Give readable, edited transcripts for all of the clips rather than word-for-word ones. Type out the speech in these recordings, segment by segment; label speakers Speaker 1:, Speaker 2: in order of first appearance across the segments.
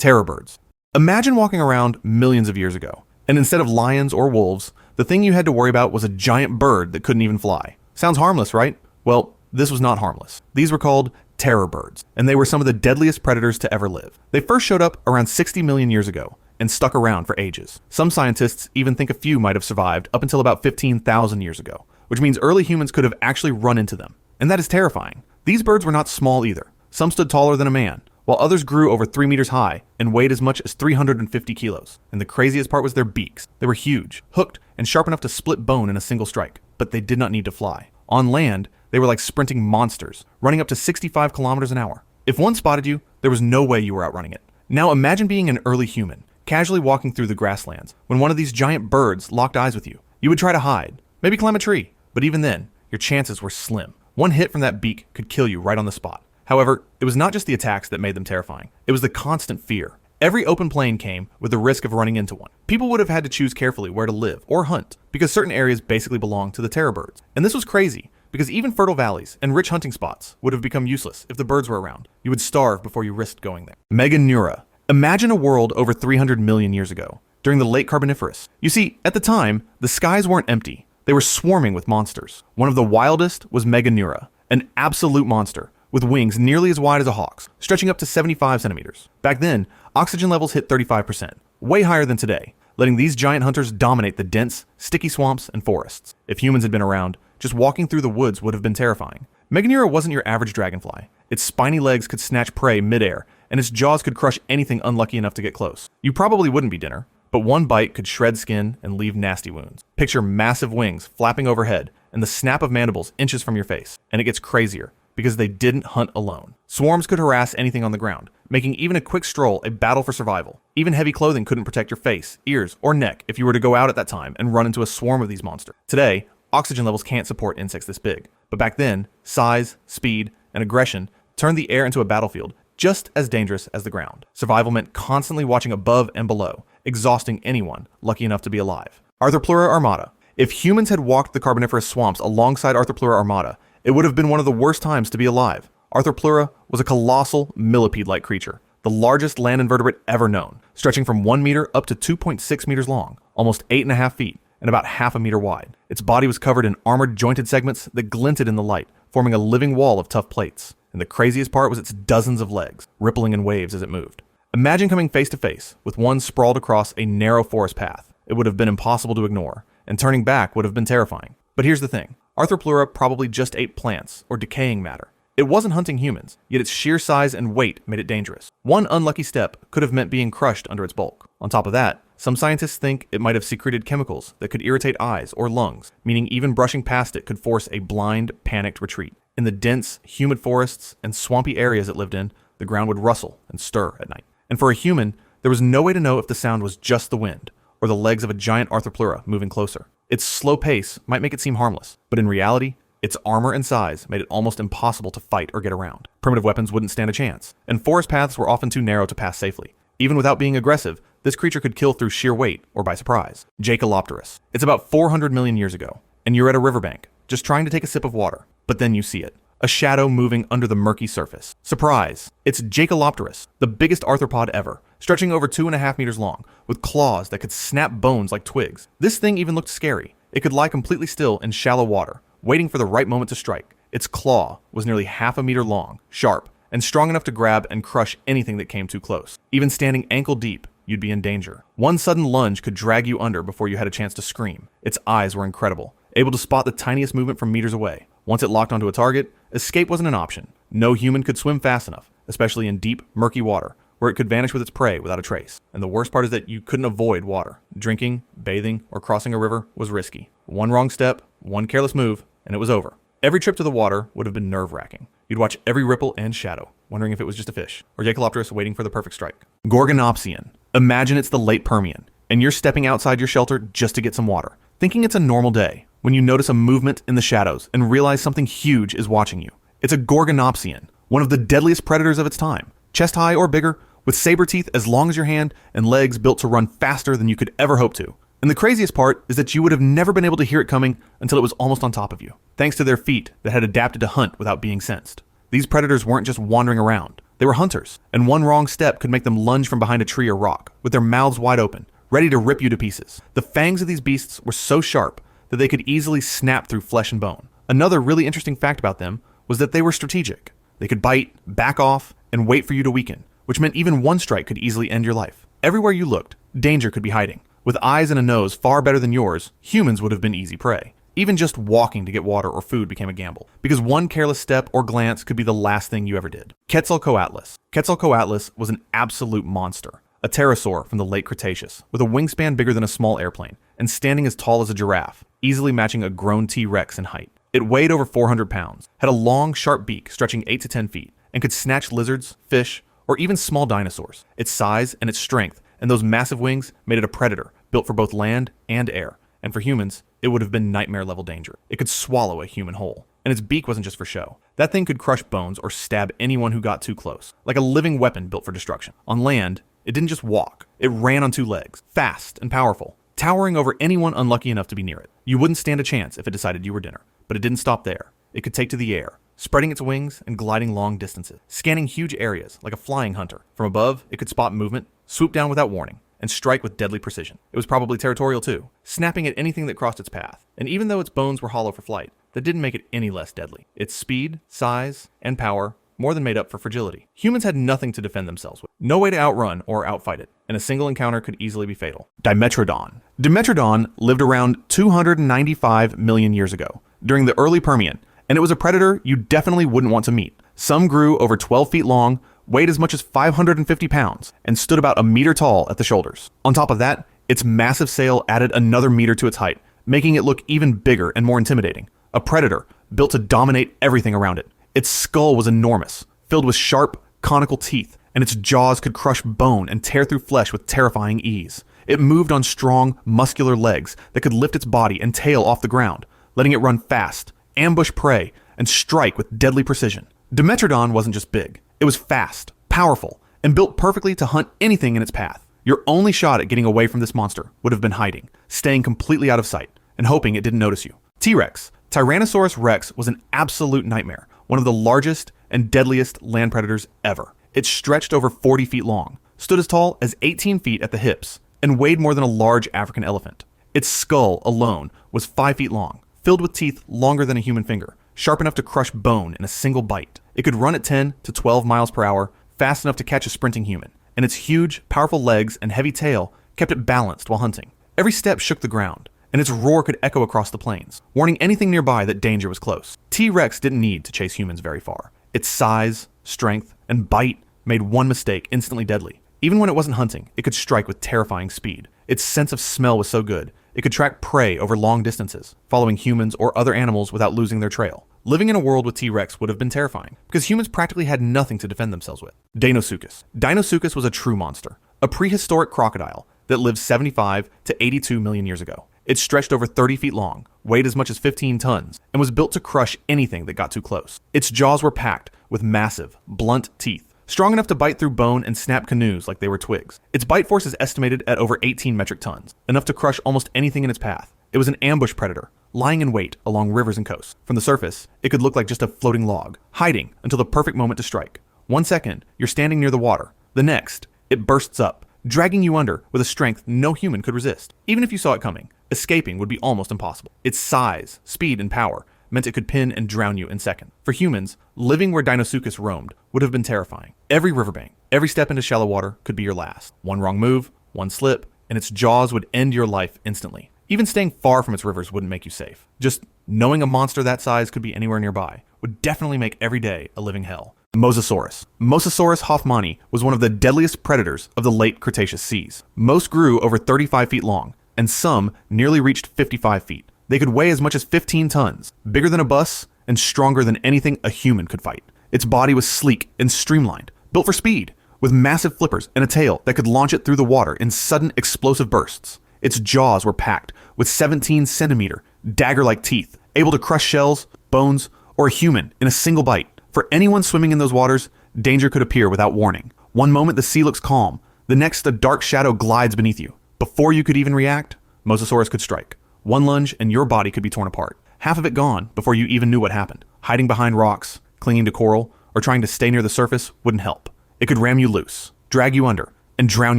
Speaker 1: terror birds. Imagine walking around millions of years ago, and instead of lions or wolves, the thing you had to worry about was a giant bird that couldn't even fly. Sounds harmless, right? Well, this was not harmless. These were called terror birds, and they were some of the deadliest predators to ever live. They first showed up around 60 million years ago and stuck around for ages. Some scientists even think a few might have survived up until about 15,000 years ago, which means early humans could have actually run into them. And that is terrifying. These birds were not small either. Some stood taller than a man, while others grew over 3 meters high and weighed as much as 350 kilos. And the craziest part was their beaks. They were huge, hooked, and sharp enough to split bone in a single strike, but they did not need to fly. On land, they were like sprinting monsters, running up to 65 kilometers an hour. If one spotted you, there was no way you were outrunning it. Now imagine being an early human, casually walking through the grasslands, when one of these giant birds locked eyes with you. You would try to hide, maybe climb a tree, but even then, your chances were slim. One hit from that beak could kill you right on the spot. However, it was not just the attacks that made them terrifying. It was the constant fear. Every open plain came with the risk of running into one. People would have had to choose carefully where to live or hunt, because certain areas basically belonged to the terror birds. And this was crazy, because even fertile valleys and rich hunting spots would have become useless if the birds were around. You would starve before you risked going there. Meganeura. Imagine a world over 300 million years ago, during the late Carboniferous. You see, at the time, the skies weren't empty. They were swarming with monsters. One of the wildest was Meganeura, an absolute monster, with wings nearly as wide as a hawk's, stretching up to 75 centimeters. Back then, oxygen levels hit 35%, way higher than today, letting these giant hunters dominate the dense, sticky swamps and forests. If humans had been around, just walking through the woods would have been terrifying. Meganeura wasn't your average dragonfly. Its spiny legs could snatch prey midair, and its jaws could crush anything unlucky enough to get close. You probably wouldn't be dinner, but one bite could shred skin and leave nasty wounds. Picture massive wings flapping overhead and the snap of mandibles inches from your face. And it gets crazier, because they didn't hunt alone. Swarms could harass anything on the ground, making even a quick stroll a battle for survival. Even heavy clothing couldn't protect your face, ears, or neck if you were to go out at that time and run into a swarm of these monsters. Today, oxygen levels can't support insects this big. But back then, size, speed, and aggression turned the air into a battlefield just as dangerous as the ground. Survival meant constantly watching above and below, exhausting anyone lucky enough to be alive. Arthropleura armata. If humans had walked the Carboniferous swamps alongside Arthropleura armata, it would have been one of the worst times to be alive. Arthropleura was a colossal millipede-like creature, the largest land invertebrate ever known, stretching from 1 meter up to 2.6 meters long, almost 8.5 feet, and about half a meter wide. Its body was covered in armored jointed segments that glinted in the light, forming a living wall of tough plates. And the craziest part was its dozens of legs, rippling in waves as it moved. Imagine coming face to face with one sprawled across a narrow forest path. It would have been impossible to ignore, and turning back would have been terrifying. But here's the thing. Arthropleura probably just ate plants or decaying matter. It wasn't hunting humans, yet its sheer size and weight made it dangerous. One unlucky step could have meant being crushed under its bulk. On top of that, some scientists think it might have secreted chemicals that could irritate eyes or lungs, meaning even brushing past it could force a blind, panicked retreat. In the dense, humid forests and swampy areas it lived in, the ground would rustle and stir at night. And for a human, there was no way to know if the sound was just the wind or the legs of a giant Arthropleura moving closer. Its slow pace might make it seem harmless, but in reality, its armor and size made it almost impossible to fight or get around. Primitive weapons wouldn't stand a chance, and forest paths were often too narrow to pass safely. Even without being aggressive, this creature could kill through sheer weight or by surprise. Jacalopterus. It's about 400 million years ago, and you're at a riverbank, just trying to take a sip of water, but then you see it. A shadow moving under the murky surface. Surprise! It's Jacalopterus, the biggest arthropod ever, stretching over 2.5 meters long, with claws that could snap bones like twigs. This thing even looked scary. It could lie completely still in shallow water, waiting for the right moment to strike. Its claw was nearly 1/2 meter long, sharp, and strong enough to grab and crush anything that came too close. Even standing ankle deep, you'd be in danger. One sudden lunge could drag you under before you had a chance to scream. Its eyes were incredible, able to spot the tiniest movement from meters away. Once it locked onto a target, escape wasn't an option. No human could swim fast enough, especially in deep, murky water, where it could vanish with its prey without a trace. And the worst part is that you couldn't avoid water. Drinking, bathing, or crossing a river was risky. One wrong step, one careless move, and it was over. Every trip to the water would have been nerve-wracking. You'd watch every ripple and shadow, wondering if it was just a fish, or Jacalopterus waiting for the perfect strike. Gorgonopsian. Imagine it's the late Permian, and you're stepping outside your shelter just to get some water, thinking it's a normal day, when you notice a movement in the shadows and realize something huge is watching you. It's a Gorgonopsian, one of the deadliest predators of its time, chest high or bigger, with saber teeth as long as your hand and legs built to run faster than you could ever hope to. And the craziest part is that you would have never been able to hear it coming until it was almost on top of you, thanks to their feet that had adapted to hunt without being sensed. These predators weren't just wandering around. They were hunters, and one wrong step could make them lunge from behind a tree or rock, with their mouths wide open, ready to rip you to pieces. The fangs of these beasts were so sharp that they could easily snap through flesh and bone. Another really interesting fact about them was that they were strategic. They could bite, back off, and wait for you to weaken, which meant even one strike could easily end your life. Everywhere you looked, danger could be hiding. With eyes and a nose far better than yours, humans would have been easy prey. Even just walking to get water or food became a gamble, because one careless step or glance could be the last thing you ever did. Quetzalcoatlus. Quetzalcoatlus was an absolute monster. A pterosaur from the late Cretaceous, with a wingspan bigger than a small airplane, and standing as tall as a giraffe, easily matching a grown T-Rex in height. It weighed over 400 pounds, had a long, sharp beak stretching 8 to 10 feet, and could snatch lizards, fish, or even small dinosaurs. Its size and its strength and those massive wings made it a predator, built for both land and air. And for humans, it would have been nightmare-level danger. It could swallow a human whole. And its beak wasn't just for show. That thing could crush bones or stab anyone who got too close, like a living weapon built for destruction. On land, it didn't just walk. It ran on 2 legs, fast and powerful, towering over anyone unlucky enough to be near it. You wouldn't stand a chance if it decided you were dinner. But it didn't stop there. It could take to the air, spreading its wings and gliding long distances, scanning huge areas like a flying hunter. From above, it could spot movement, swoop down without warning, and strike with deadly precision. It was probably territorial too, snapping at anything that crossed its path. And even though its bones were hollow for flight, that didn't make it any less deadly. Its speed, size, and power more than made up for fragility. Humans had nothing to defend themselves with. No way to outrun or outfight it, and a single encounter could easily be fatal. Dimetrodon. Dimetrodon lived around 295 million years ago, during the early Permian, and it was a predator you definitely wouldn't want to meet. Some grew over 12 feet long, weighed as much as 550 pounds, and stood about a meter tall at the shoulders. On top of that, its massive sail added another meter to its height, making it look even bigger and more intimidating. A predator built to dominate everything around it. Its skull was enormous, filled with sharp, conical teeth, and its jaws could crush bone and tear through flesh with terrifying ease. It moved on strong, muscular legs that could lift its body and tail off the ground, letting it run fast, ambush prey, and strike with deadly precision. Dimetrodon wasn't just big. It was fast, powerful, and built perfectly to hunt anything in its path. Your only shot at getting away from this monster would have been hiding, staying completely out of sight, and hoping it didn't notice you. T-Rex. Tyrannosaurus rex was an absolute nightmare, one of the largest and deadliest land predators ever. It stretched over 40 feet long, stood as tall as 18 feet at the hips, and weighed more than a large African elephant. Its skull alone was 5 feet long, filled with teeth longer than a human finger, sharp enough to crush bone in a single bite. It could run at 10 to 12 miles per hour, fast enough to catch a sprinting human, and its huge, powerful legs and heavy tail kept it balanced while hunting. Every step shook the ground, and its roar could echo across the plains, warning anything nearby that danger was close. T-Rex didn't need to chase humans very far. Its size, strength, and bite made one mistake instantly deadly. Even when it wasn't hunting, it could strike with terrifying speed. Its sense of smell was so good, it could track prey over long distances, following humans or other animals without losing their trail. Living in a world with T-Rex would have been terrifying, because humans practically had nothing to defend themselves with. Deinosuchus. Deinosuchus was a true monster, a prehistoric crocodile that lived 75 to 82 million years ago. It stretched over 30 feet long, weighed as much as 15 tons, and was built to crush anything that got too close. Its jaws were packed with massive, blunt teeth, strong enough to bite through bone and snap canoes like they were twigs. Its bite force is estimated at over 18 metric tons, enough to crush almost anything in its path. It was an ambush predator, lying in wait along rivers and coasts. From the surface, it could look like just a floating log, hiding until the perfect moment to strike. 1 second, you're standing near the water. The next, it bursts up, dragging you under with a strength no human could resist. Even if you saw it coming, escaping would be almost impossible. Its size, speed, and power meant it could pin and drown you in seconds. For humans, living where Deinosuchus roamed would have been terrifying. Every riverbank, every step into shallow water could be your last. One wrong move, one slip, and its jaws would end your life instantly. Even staying far from its rivers wouldn't make you safe. Just knowing a monster that size could be anywhere nearby would definitely make every day a living hell. Mosasaurus. Mosasaurus hoffmanni was one of the deadliest predators of the late Cretaceous seas. Most grew over 35 feet long, and some nearly reached 55 feet. They could weigh as much as 15 tons, bigger than a bus, and stronger than anything a human could fight. Its body was sleek and streamlined, built for speed, with massive flippers and a tail that could launch it through the water in sudden explosive bursts. Its jaws were packed with 17-centimeter, dagger-like teeth, able to crush shells, bones, or a human in a single bite. For anyone swimming in those waters, danger could appear without warning. One moment the sea looks calm, the next a dark shadow glides beneath you. Before you could even react, Mosasaurus could strike. One lunge and your body could be torn apart. Half of it gone before you even knew what happened. Hiding behind rocks, clinging to coral, or trying to stay near the surface wouldn't help. It could ram you loose, drag you under, and drown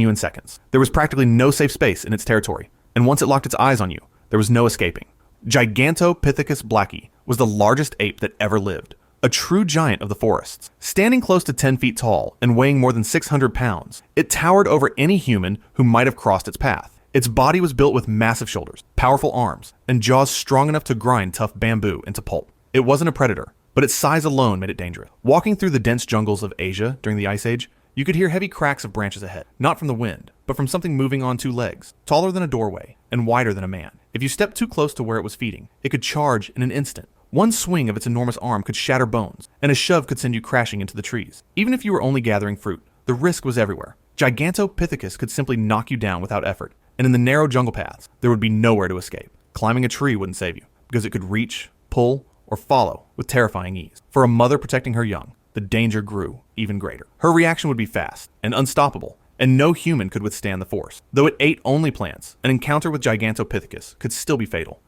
Speaker 1: you in seconds. There was practically no safe space in its territory, and once it locked its eyes on you, there was no escaping. Gigantopithecus blacki was the largest ape that ever lived, a true giant of the forests. Standing close to 10 feet tall and weighing more than 600 pounds, it towered over any human who might have crossed its path. Its body was built with massive shoulders, powerful arms, and jaws strong enough to grind tough bamboo into pulp. It wasn't a predator, but its size alone made it dangerous. Walking through the dense jungles of Asia during the Ice Age, you could hear heavy cracks of branches ahead, not from the wind, but from something moving on two legs, taller than a doorway and wider than a man. If you stepped too close to where it was feeding, it could charge in an instant. One swing of its enormous arm could shatter bones, and a shove could send you crashing into the trees. Even if you were only gathering fruit, the risk was everywhere. Gigantopithecus could simply knock you down without effort, and in the narrow jungle paths, there would be nowhere to escape. Climbing a tree wouldn't save you, because it could reach, pull, or follow with terrifying ease. For a mother protecting her young, the danger grew even greater. Her reaction would be fast and unstoppable, and no human could withstand the force. Though it ate only plants, an encounter with Gigantopithecus could still be fatal.